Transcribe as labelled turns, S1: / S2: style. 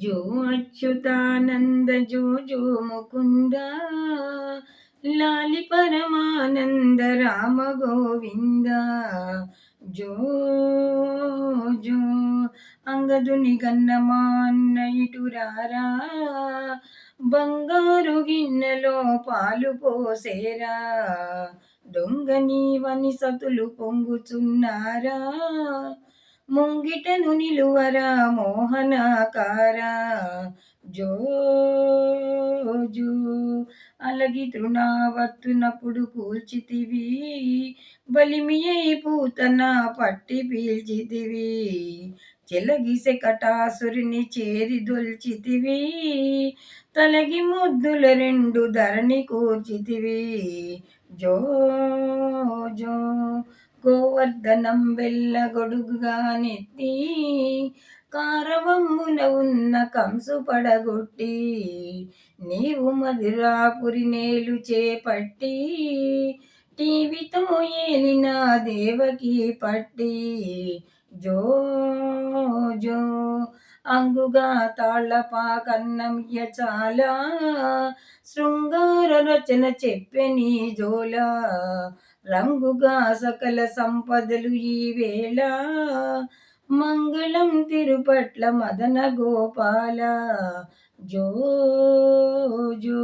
S1: జో అచ్యుతానంద జో జో ముకుంద లాలి పరమానంద రామ గోవింద జో జో అంగదుని గన్నమాన్న ఇటురారా బంగారు గిన్నెలో పాలు పోసేరా దొంగ నీవని సతులు పొంగుచున్నారా ముంగిటను నిలువరా మోహనాకారా జో జో అలగి తృణావర్తునప్పుడు కూల్చితివి బలిమియై పూతన పట్టి పీల్చితివి చెలగి శకటాసురుని చేరి దొల్చితివి తలగి ముద్దుల రెండు ధరణి కూర్చితివి జో జో గోవర్ధనం వెళ్ళ గొడుగుగా నెత్తి కారవమ్మున ఉన్న కంసు పడగొట్టి నీవు మధురాపురి నేలు చేపట్టి టీవీతో ఏలిన దేవకి పట్టి జో జో అంగుగా తాళ్ళపా కన్నమ్య చాలా శృంగార రచన చెప్పెని జోలా రంగుగా సకల సంపదలు ఈ వేళ మంగళం తిరుపట్ల మదన గోపాల జో జో